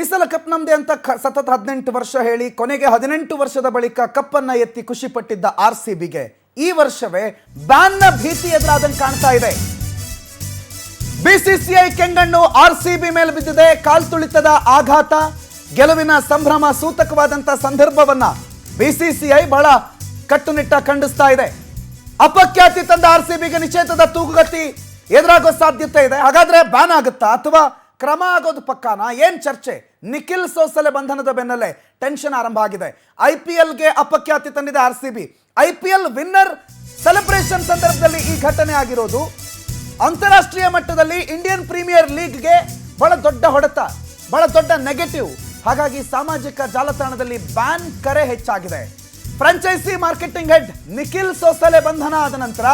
ಈ ಸಲ ಕಪ್ ನಮ್ದೆ ಅಂತ ಸತತ 18 ವರ್ಷ ಹೇಳಿ ಕೊನೆಗೆ 18 ವರ್ಷದ ಬಳಿಕ ಕಪ್ ಅನ್ನ ಎತ್ತಿ ಖುಷಿ ಪಟ್ಟಿದ್ದ ಆರ್ಸಿಬಿಗೆ ಈ ವರ್ಷವೇ ಬ್ಯಾನ್ ನ ಭೀತಿ ಎದುರಾದಂಗೆ ಕಾಣ್ತಾ ಇದೆ. ಬಿಸಿಸಿಐ ಕೆಂಗಣ್ಣು ಆರ್ಸಿಬಿ ಮೇಲೆ ಬಿದ್ದಿದೆ. ಕಾಲ್ತುಳಿತದ ಆಘಾತ, ಗೆಲುವಿನ ಸಂಭ್ರಮ ಸೂತಕವಾದಂತ ಸಂದರ್ಭವನ್ನ ಬಿಸಿಸಿಐ ಬಹಳ ಕಟ್ಟುನಿಟ್ಟ ಖಂಡಿಸ್ತಾ ಇದೆ. ಅಪಖ್ಯಾತಿ ತಂದ ಆರ್ಸಿಬಿಗೆ ನಿಷೇಧದ ತೂಗುಗತಿ ಎದುರಾಗೋ ಸಾಧ್ಯತೆ ಇದೆ. ಹಾಗಾದ್ರೆ ಬ್ಯಾನ್ ಆಗುತ್ತಾ ಅಥವಾ ಕ್ರಮ ಆಗೋದು ಪಕ್ಕಾನ? ಏನ್ ಚರ್ಚೆ? ನಿಖಿಲ್ ಸೋಸಲೆ ಬಂಧನದ ಬೆನ್ನಲ್ಲೇ ಟೆನ್ಷನ್ ಆರಂಭ ಆಗಿದೆ. ಐಪಿಎಲ್ಗೆ ಅಪಖ್ಯಾತಿ ತಂದಿದೆ ಆರ್ಸಿಬಿ. ಐಪಿಎಲ್ ವಿನ್ನರ್ ಸೆಲೆಬ್ರೇಷನ್ ಸಂದರ್ಭದಲ್ಲಿ ಈ ಘಟನೆ ಆಗಿರೋದು. ಅಂತಾರಾಷ್ಟ್ರೀಯ ಮಟ್ಟದಲ್ಲಿ ಇಂಡಿಯನ್ ಪ್ರೀಮಿಯರ್ ಲೀಗ್ಗೆ ಬಹಳ ದೊಡ್ಡ ಹೊಡೆತ, ಬಹಳ ದೊಡ್ಡ ನೆಗೆಟಿವ್. ಹಾಗಾಗಿ ಸಾಮಾಜಿಕ ಜಾಲತಾಣದಲ್ಲಿ ಬ್ಯಾನ್ ಕರೆ ಹೆಚ್ಚಾಗಿದೆ. Franchise marketing head Nikhil Sosale ಬಂಧನ ಆದ ನಂತರ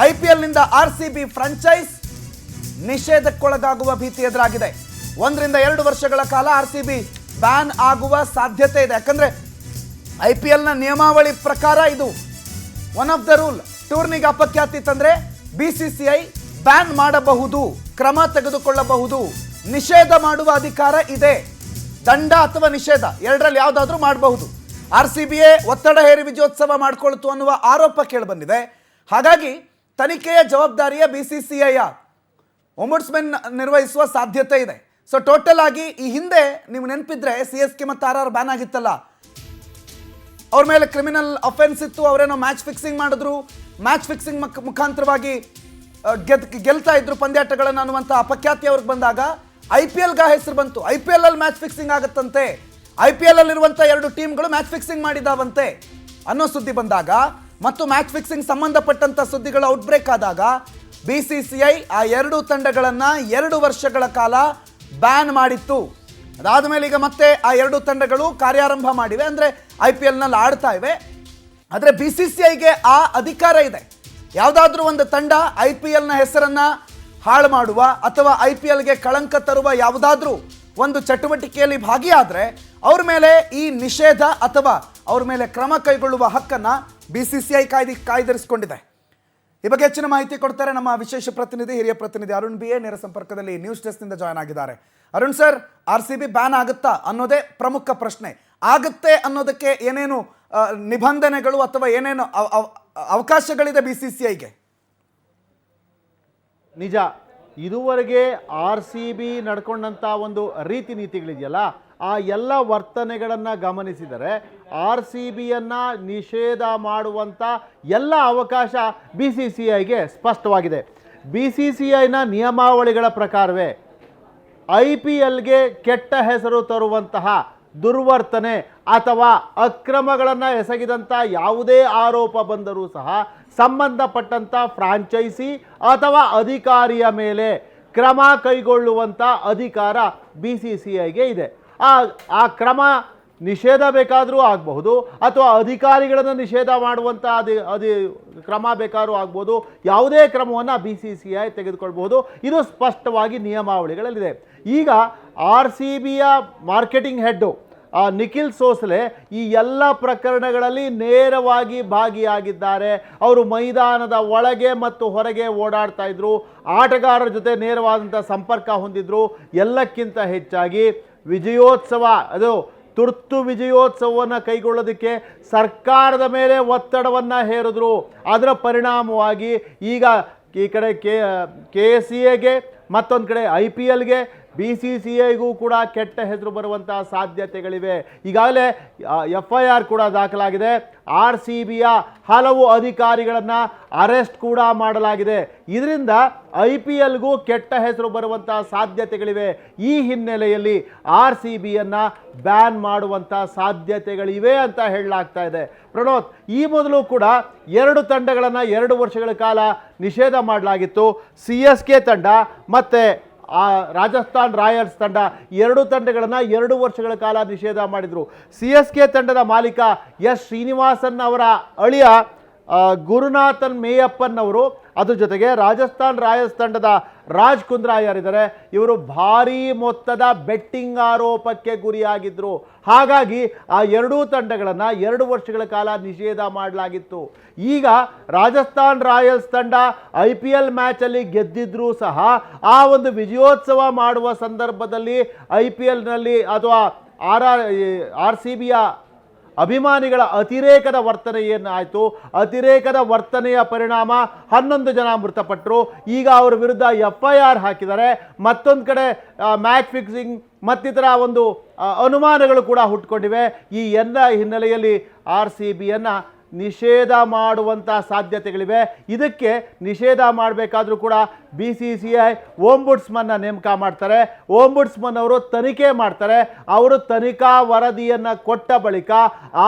ಐಪಿಎಲ್ ನಿಂದ ಆರ್ಸಿಬಿ ಫ್ರಾಂಚೈಸ್ ನಿಷೇಧಕ್ಕೊಳಗಾಗುವ ಭೀತಿ ಎದುರಾಗಿದೆ. 1 ರಿಂದ 2 ವರ್ಷಗಳ ಕಾಲ ಆರ್ಸಿಬಿ ಬ್ಯಾನ್ ಆಗುವ ಸಾಧ್ಯತೆ ಇದೆ. ಯಾಕಂದ್ರೆ ಐಪಿಎಲ್ ನ ನಿಯಮಾವಳಿ ಪ್ರಕಾರ ಇದು ಒನ್ ಆಫ್ ದ ರೂಲ್. ಟೂರ್ನಿಗೆ ಅಪಖ್ಯಾತಿ ತಂದ್ರೆ ಬಿಸಿಸಿಐ ಬ್ಯಾನ್ ಮಾಡಬಹುದು, ಕ್ರಮ ತೆಗೆದುಕೊಳ್ಳಬಹುದು, ನಿಷೇಧ ಮಾಡುವ ಅಧಿಕಾರ ಇದೆ. ದಂಡ ಅಥವಾ ನಿಷೇಧ ಎರಡರಲ್ಲಿ ಯಾವುದಾದ್ರೂ ಮಾಡಬಹುದು. ಆರ್ಸಿಬಿಯೇ ಒತ್ತಡ ಹೇರಿ ವಿಜಯೋತ್ಸವ ಮಾಡಿಕೊಳ್ತು ಅನ್ನುವ ಆರೋಪ ಕೇಳಿಬಂದಿದೆ. ಹಾಗಾಗಿ ತನಿಖೆಯ ಜವಾಬ್ದಾರಿಯ ಬಿಸಿಸಿಐ ಓಂಬುಡ್ಸ್ಮನ್ ನಿರ್ವಹಿಸುವ ಸಾಧ್ಯತೆ ಇದೆ. ಸೊ ಟೋಟಲ್ ಆಗಿ ಈ ಹಿಂದೆ ನೀವು ನೆನಪಿದ್ರೆ CSK ಮತ್ತು RR ಬ್ಯಾನ್ ಆಗಿತ್ತಲ್ಲ, ಅವ್ರ ಮೇಲೆ ಕ್ರಿಮಿನಲ್ ಅಫೆನ್ಸ್ ಇತ್ತು. ಅವರೇನೋ ಮ್ಯಾಚ್ ಫಿಕ್ಸಿಂಗ್ ಮಾಡಿದ್ರು, ಮ್ಯಾಚ್ ಫಿಕ್ಸಿಂಗ್ ಮುಖಾಂತರವಾಗಿ ಗೆಲ್ತಾ ಇದ್ರು ಪಂದ್ಯಾಟಗಳನ್ನು ಅನ್ನುವಂಥ ಅಪಖ್ಯಾತಿ ಅವ್ರಿಗೆ ಬಂದಾಗ IPLಗೆ ಹೆಸರು ಬಂತು. IPL ಅಲ್ಲಿ ಮ್ಯಾಚ್ ಫಿಕ್ಸಿಂಗ್ ಆಗುತ್ತಂತೆ, IPL ಅಲ್ಲಿರುವಂಥ 2 ಟೀಮ್ಗಳು ಮ್ಯಾಚ್ ಫಿಕ್ಸಿಂಗ್ ಮಾಡಿದಾವಂತೆ ಅನ್ನೋ ಸುದ್ದಿ ಬಂದಾಗ ಮತ್ತು ಮ್ಯಾಚ್ ಫಿಕ್ಸಿಂಗ್ ಸಂಬಂಧಪಟ್ಟಂಥ ಸುದ್ದಿಗಳು ಔಟ್ಬ್ರೇಕ್ ಆದಾಗ ಬಿಸಿಸಿಐ ಆ 2 ತಂಡಗಳನ್ನು 2 ವರ್ಷಗಳ ಕಾಲ ಬ್ಯಾನ್ ಮಾಡಿತ್ತು. ಅದಾದ ಮೇಲೆ ಈಗ ಮತ್ತೆ ಆ 2 ತಂಡಗಳು ಕಾರ್ಯಾರಂಭ ಮಾಡಿವೆ, ಅಂದರೆ IPL ನಲ್ಲಿ ಆಡ್ತಾ ಇವೆ. ಆದರೆ ಬಿಸಿಸಿಐಗೆ ಆ ಅಧಿಕಾರ ಇದೆ. ಯಾವುದಾದ್ರೂ ಒಂದು ತಂಡ IPL ನ ಹೆಸರನ್ನ ಹಾಳು ಮಾಡುವ ಅಥವಾ IPLಗೆ ಕಳಂಕ ತರುವ ಯಾವುದಾದ್ರೂ ಒಂದು ಚಟುವಟಿಕೆಯಲ್ಲಿ ಭಾಗಿಯಾದರೆ ಅವ್ರ ಮೇಲೆ ಈ ನಿಷೇಧ ಅಥವಾ ಅವ್ರ ಮೇಲೆ ಕ್ರಮ ಕೈಗೊಳ್ಳುವ ಹಕ್ಕನ್ನು ಬಿಸಿಸಿಐ ಕಾಯ್ದಿರಿಸಿಕೊಂಡಿದೆ. ಈ ಬಗ್ಗೆ ಹೆಚ್ಚಿನ ಮಾಹಿತಿ ಕೊಡ್ತಾರೆ ನಮ್ಮ ವಿಶೇಷ ಪ್ರತಿನಿಧಿ, ಹಿರಿಯ ಪ್ರತಿನಿಧಿ ಅರುಣ್ BA ನೇರ ಸಂಪರ್ಕದಲ್ಲಿ ನ್ಯೂಸ್ ಡೆಸ್ಕ್ನಿಂದ ಜಾಯ್ನ್ ಆಗಿದ್ದಾರೆ. ಅರುಣ್ ಸರ್, ಆರ್ಸಿಬಿ ಬ್ಯಾನ್ ಆಗುತ್ತಾ ಅನ್ನೋದೇ ಪ್ರಮುಖ ಪ್ರಶ್ನೆ. ಆಗುತ್ತೆ ಅನ್ನೋದಕ್ಕೆ ಏನೇನು ನಿಬಂಧನೆಗಳು ಅಥವಾ ಏನೇನು ಅವಕಾಶಗಳಿದೆ ಬಿಸಿಸಿಐಗೆ? ನಿಜ, ಇದುವರೆಗೆ RCB ನಡ್ಕೊಂಡಂಥ ಒಂದು ರೀತಿ ನೀತಿಗಳಿದೆಯಲ್ಲ, ಆ ಎಲ್ಲ ವರ್ತನೆಗಳನ್ನು ಗಮನಿಸಿದರೆ RCBಯನ್ನು ನಿಷೇಧ ಮಾಡುವಂಥ ಎಲ್ಲ ಅವಕಾಶ BCCIಗೆ ಸ್ಪಷ್ಟವಾಗಿದೆ. BCCIನ ನಿಯಮಾವಳಿಗಳ ಪ್ರಕಾರವೇ IPLಗೆ ಕೆಟ್ಟ ಹೆಸರು ತರುವಂತಹ ದುರ್ವರ್ತನೆ ಅಥವಾ ಅಕ್ರಮಗಳನ್ನು ಎಸಗಿದಂಥ ಯಾವುದೇ ಆರೋಪ ಬಂದರೂ ಸಹ ಸಂಬಂಧಪಟ್ಟಂಥ ಫ್ರಾಂಚೈಸಿ ಅಥವಾ ಅಧಿಕಾರಿಯ ಮೇಲೆ ಕ್ರಮ ಕೈಗೊಳ್ಳುವಂಥ ಅಧಿಕಾರ BCCIಗೆ ಇದೆ. ಆ ಕ್ರಮ ನಿಷೇಧ ಬೇಕಾದರೂ ಆಗಬಹುದು ಅಥವಾ ಅಧಿಕಾರಿಗಳನ್ನು ನಿಷೇಧ ಮಾಡುವಂಥ ಕ್ರಮ ಬೇಕಾದ್ರೂ ಆಗ್ಬೋದು. ಯಾವುದೇ ಕ್ರಮವನ್ನು BCCI ತೆಗೆದುಕೊಳ್ಬಹುದು. ಇದು ಸ್ಪಷ್ಟವಾಗಿ ನಿಯಮಾವಳಿಗಳಲ್ಲಿದೆ. ಈಗ RCBಯ ಮಾರ್ಕೆಟಿಂಗ್ ಹೆಡ್ಡು ನಿಖಿಲ್ ಸೋಸಲೆ ಈ ಎಲ್ಲ ಪ್ರಕರಣಗಳಲ್ಲಿ ನೇರವಾಗಿ ಭಾಗಿಯಾಗಿದ್ದಾರೆ. ಅವರು ಮೈದಾನದ ಒಳಗೆ ಮತ್ತು ಹೊರಗೆ ಓಡಾಡ್ತಾ ಇದ್ರು, ಆಟಗಾರರ ಜೊತೆ ನೇರವಾದಂಥ ಸಂಪರ್ಕ ಹೊಂದಿದ್ರು. ಎಲ್ಲಕ್ಕಿಂತ ಹೆಚ್ಚಾಗಿ ವಿಜಯೋತ್ಸವ, ಅದು ತುರ್ತು ವಿಜಯೋತ್ಸವವನ್ನು ಕೈಗೊಳ್ಳೋದಕ್ಕೆ ಸರ್ಕಾರದ ಮೇಲೆ ಒತ್ತಡವನ್ನು ಹೇರಿದ್ರು. ಅದರ ಪರಿಣಾಮವಾಗಿ ಈಗ ಈ ಕಡೆ KCAಗೆ ಮತ್ತೊಂದು ಕಡೆ IPLಗೆ BCCIಗೂ ಕೂಡ ಕೆಟ್ಟ ಹೆಸರು ಬರುವಂತಹ ಸಾಧ್ಯತೆಗಳಿವೆ. ಈಗಾಗಲೇ FIR ಕೂಡ ದಾಖಲಾಗಿದೆ. RCBಯ ಹಲವು ಅಧಿಕಾರಿಗಳನ್ನು ಅರೆಸ್ಟ್ ಕೂಡ ಮಾಡಲಾಗಿದೆ. ಇದರಿಂದ IPLಗೂ ಕೆಟ್ಟ ಹೆಸರು ಬರುವಂತಹ ಸಾಧ್ಯತೆಗಳಿವೆ. ಈ ಹಿನ್ನೆಲೆಯಲ್ಲಿ RCBಯನ್ನು ಬ್ಯಾನ್ ಮಾಡುವಂಥ ಸಾಧ್ಯತೆಗಳಿವೆ ಅಂತ ಹೇಳಲಾಗ್ತಾ ಇದೆ. ಪ್ರಣೋತ್, ಈ ಮೊದಲು ಕೂಡ 2 ತಂಡಗಳನ್ನು 2 ವರ್ಷಗಳ ಕಾಲ ನಿಷೇಧ ಮಾಡಲಾಗಿತ್ತು. CSK ತಂಡ ಮತ್ತು ರಾಜಸ್ಥಾನ್ ರಾಯಲ್ಸ್ ತಂಡ, 2 ತಂಡಗಳನ್ನು 2 ವರ್ಷಗಳ ಕಾಲ ನಿಷೇಧ ಮಾಡಿದರು. CSK ತಂಡದ ಮಾಲೀಕ S ಶ್ರೀನಿವಾಸನ್ ಅವರ ಅಳಿಯ ಗುರುನಾಥನ್ ಮೇಯಪ್ಪನ್ ಅವರು ಅದ್ರ ಜೊತೆಗೆ ರಾಜಸ್ಥಾನ್ ರಾಯಲ್ಸ್ ತಂಡದ ರಾಜ್ ಕುಂದ್ರಾ ಯಾರಿದ್ದಾರೆ, ಇವರು ಭಾರೀ ಮೊತ್ತದ ಬೆಟ್ಟಿಂಗ್ ಆರೋಪಕ್ಕೆ ಗುರಿಯಾಗಿದ್ದರು. ಹಾಗಾಗಿ ಆ ಎರಡೂ ತಂಡಗಳನ್ನು 2 ವರ್ಷಗಳ ಕಾಲ ನಿಷೇಧ ಮಾಡಲಾಗಿತ್ತು. ಈಗ ರಾಜಸ್ಥಾನ್ ರಾಯಲ್ಸ್ ತಂಡ IPL ಮ್ಯಾಚಲ್ಲಿ ಗೆದ್ದಿದ್ರೂ ಸಹ ಆ ಒಂದು ವಿಜಯೋತ್ಸವ ಮಾಡುವ ಸಂದರ್ಭದಲ್ಲಿ IPLನಲ್ಲಿ ಅಥವಾ RCBಯ ಅಭಿಮಾನಿಗಳ ಅತಿರೇಕದ ವರ್ತನೆ ಏನಾಯಿತು, ಅತಿರೇಕದ ವರ್ತನೆಯ ಪರಿಣಾಮ 11 ಜನ ಮೃತಪಟ್ಟರು. ಈಗ ಅವರ ವಿರುದ್ಧ FIR ಹಾಕಿದ್ದಾರೆ. ಮತ್ತೊಂದು ಕಡೆ ಮ್ಯಾಚ್ ಫಿಕ್ಸಿಂಗ್ ಮತ್ತಿತರ ಒಂದು ಅನುಮಾನಗಳು ಕೂಡ ಹುಟ್ಟುಕೊಂಡಿವೆ. ಈ ಎಲ್ಲ ಹಿನ್ನೆಲೆಯಲ್ಲಿ RCBಯನ್ನು ನಿಷೇಧ ಮಾಡುವಂಥ ಸಾಧ್ಯತೆಗಳಿವೆ. ಇದಕ್ಕೆ ನಿಷೇಧ ಮಾಡಬೇಕಾದ್ರೂ ಕೂಡ BCCI ಓಂಬುಡ್ಸ್ಮನ್ನ ನೇಮಕ ಮಾಡ್ತಾರೆ. ಓಂಬುಡ್ಸ್ಮನ್ ಅವರು ತನಿಖೆ ಮಾಡ್ತಾರೆ. ಅವರು ತನಿಖಾ ವರದಿಯನ್ನು ಕೊಟ್ಟ ಬಳಿಕ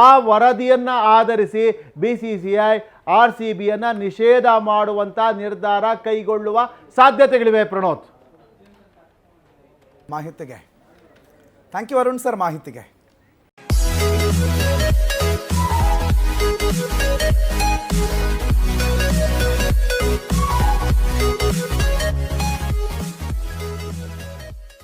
ಆ ವರದಿಯನ್ನು ಆಧರಿಸಿ BCCI RCBಯನ್ನು ನಿಷೇಧ ಮಾಡುವಂಥ ನಿರ್ಧಾರ ಕೈಗೊಳ್ಳುವ ಸಾಧ್ಯತೆಗಳಿವೆ. ಪ್ರಣೋತ್, ಮಾಹಿತಿಗೆ ಥ್ಯಾಂಕ್ ಯು ಅರುಣ್ ಸರ್. ಮಾಹಿತಿಗೆ